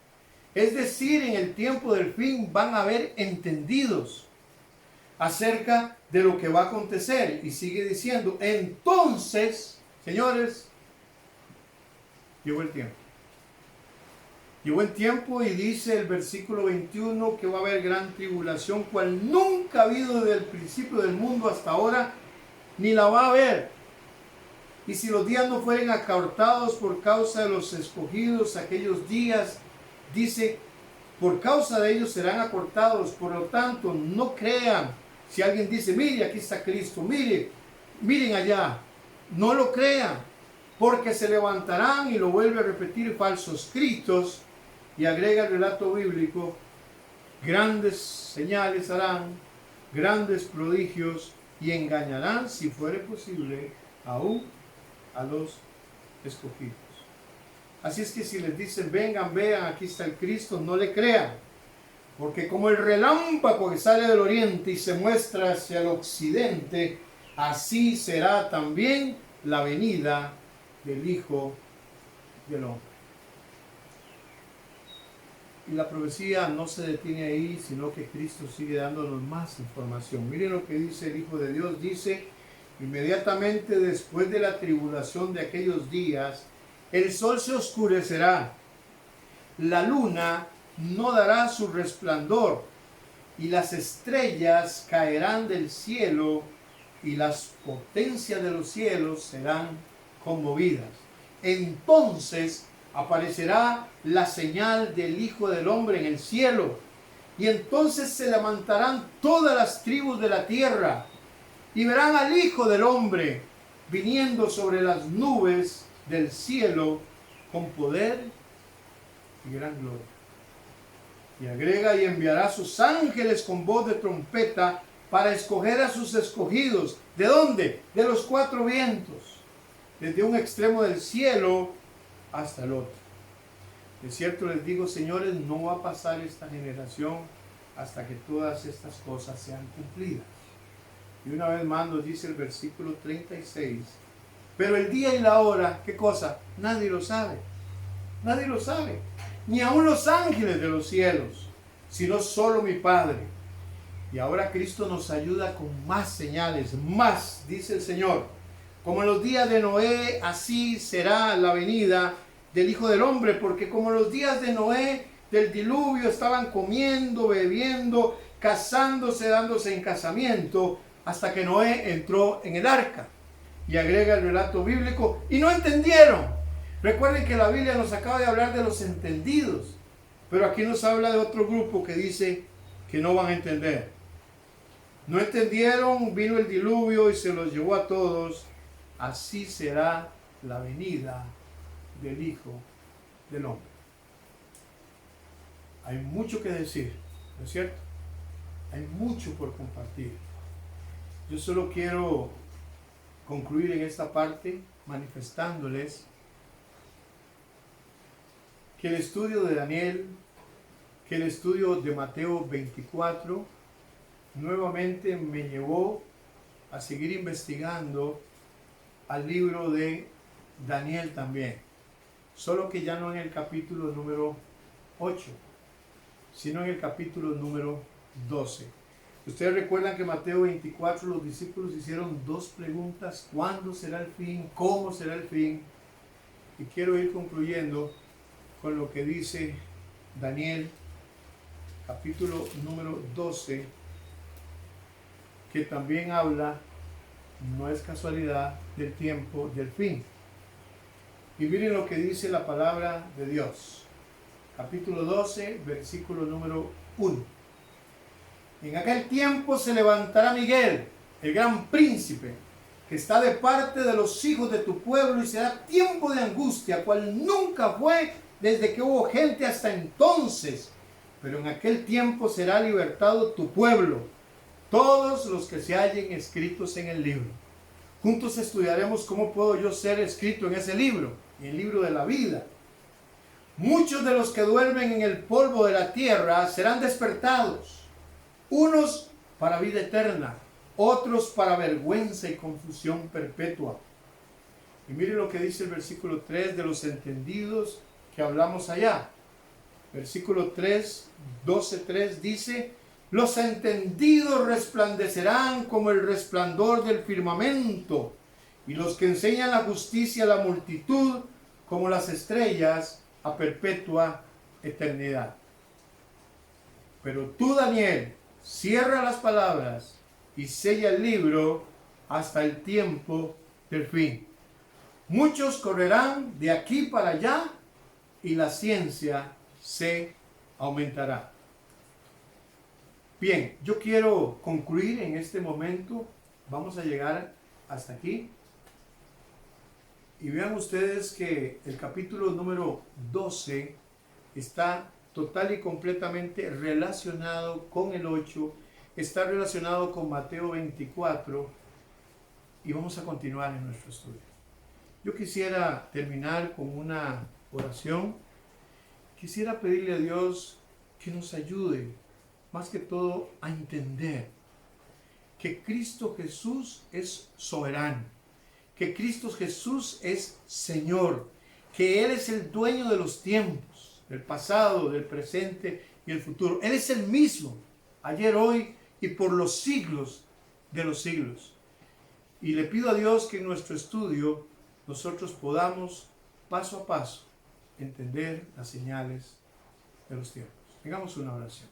Es decir, en el tiempo del fin van a haber entendidos acerca de lo que va a acontecer. Y sigue diciendo: entonces, señores, llegó el tiempo. Llegó el tiempo, y dice el versículo 21 que va a haber gran tribulación, cual nunca ha habido desde el principio del mundo hasta ahora, ni la va a haber. Y si los días no fueren acortados por causa de los escogidos, aquellos días, dice, por causa de ellos serán acortados. Por lo tanto, no crean. Si alguien dice: mire, aquí está Cristo, miren allá, no lo crean, porque se levantarán, y lo vuelve a repetir, falsos cristos. Y agrega el relato bíblico: grandes señales harán, grandes prodigios, y engañarán, si fuere posible, aún a los escogidos. Así es que si les dicen, vengan, vean, aquí está el Cristo, no le crean. Porque como el relámpago que sale del oriente y se muestra hacia el occidente, así será también la venida del Hijo del Hombre. Y la profecía no se detiene ahí, sino que Cristo sigue dándonos más información. Miren lo que dice el Hijo de Dios. Dice, inmediatamente después de la tribulación de aquellos días, el sol se oscurecerá, la luna no dará su resplandor, y las estrellas caerán del cielo, y las potencias de los cielos serán conmovidas. Entonces aparecerá la señal del Hijo del Hombre en el cielo, y entonces se levantarán todas las tribus de la tierra, y verán al Hijo del Hombre viniendo sobre las nubes del cielo con poder y gran gloria. Y agrega, y enviará a sus ángeles con voz de trompeta para escoger a sus escogidos. ¿De dónde? De los cuatro vientos, desde un extremo del cielo hasta el otro. De cierto les digo, señores, no va a pasar esta generación hasta que todas estas cosas sean cumplidas. Y una vez más nos dice el versículo 36, pero el día y la hora, ¿qué cosa? Nadie lo sabe. Nadie lo sabe. Ni aun los ángeles de los cielos, sino solo mi Padre. Y ahora Cristo nos ayuda con más señales, más, dice el Señor. Como en los días de Noé, así será la venida del Hijo del Hombre, porque como los días de Noé, del diluvio, estaban comiendo, bebiendo, casándose, dándose en casamiento, hasta que Noé entró en el arca. Y agrega el relato bíblico, y no entendieron. Recuerden que la Biblia nos acaba de hablar de los entendidos, pero aquí nos habla de otro grupo que dice que no van a entender. No entendieron, vino el diluvio y se los llevó a todos. Así será la venida del Hijo del Hombre. Hay mucho que decir, ¿no es cierto? Hay mucho por compartir. Yo solo quiero concluir en esta parte manifestándoles que el estudio de Daniel, que el estudio de Mateo 24, nuevamente me llevó a seguir investigando al libro de Daniel también. Solo que ya no en el capítulo número 8, sino en el capítulo número 12. Ustedes recuerdan que en Mateo 24 los discípulos hicieron dos preguntas: ¿cuándo será el fin? ¿Cómo será el fin? Y quiero ir concluyendo con lo que dice Daniel, capítulo número 12, que también habla, no es casualidad, del tiempo del fin. Y miren lo que dice la palabra de Dios. Capítulo 12, versículo número 1. En aquel tiempo se levantará Miguel, el gran príncipe, que está de parte de los hijos de tu pueblo, y será tiempo de angustia, cual nunca fue desde que hubo gente hasta entonces. Pero en aquel tiempo será libertado tu pueblo, todos los que se hallen escritos en el libro. Juntos estudiaremos cómo puedo yo ser escrito en ese libro, en el libro de la vida. Muchos de los que duermen en el polvo de la tierra serán despertados, unos para vida eterna, otros para vergüenza y confusión perpetua. Y miren lo que dice el versículo 3 de los entendidos que hablamos allá. Versículo 3, 12:3 dice: los entendidos resplandecerán como el resplandor del firmamento, y los que enseñan la justicia a la multitud como las estrellas a perpetua eternidad. Pero tú, Daniel, cierra las palabras y sella el libro hasta el tiempo del fin. Muchos correrán de aquí para allá y la ciencia se aumentará. Bien, yo quiero concluir en este momento. Vamos a llegar hasta aquí. Y vean ustedes que el capítulo número 12 está total y completamente relacionado con el 8, está relacionado con Mateo 24, y vamos a continuar en nuestro estudio. Yo quisiera terminar con una oración, quisiera pedirle a Dios que nos ayude, más que todo, a entender que Cristo Jesús es soberano, que Cristo Jesús es Señor, que Él es el dueño de los tiempos, del pasado, del presente y el futuro. Él es el mismo, ayer, hoy y por los siglos de los siglos. Y le pido a Dios que en nuestro estudio nosotros podamos, paso a paso, entender las señales de los tiempos. Tengamos una oración.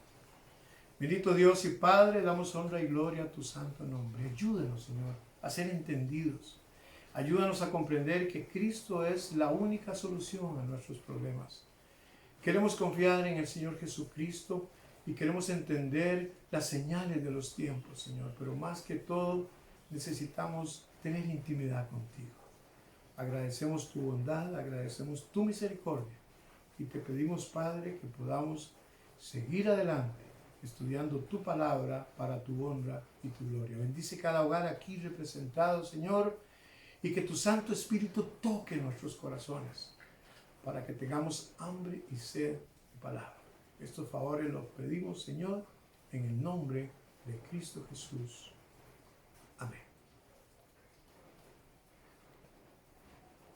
Bendito Dios y Padre, damos honra y gloria a tu santo nombre. Ayúdanos, Señor, a ser entendidos. Ayúdanos a comprender que Cristo es la única solución a nuestros problemas. Queremos confiar en el Señor Jesucristo y queremos entender las señales de los tiempos, Señor. Pero más que todo, necesitamos tener intimidad contigo. Agradecemos tu bondad, agradecemos tu misericordia y te pedimos, Padre, que podamos seguir adelante estudiando tu palabra para tu honra y tu gloria. Bendice cada hogar aquí representado, Señor, y que tu Santo Espíritu toque nuestros corazones para que tengamos hambre y sed de palabra. Estos favores los pedimos, Señor, en el nombre de Cristo Jesús.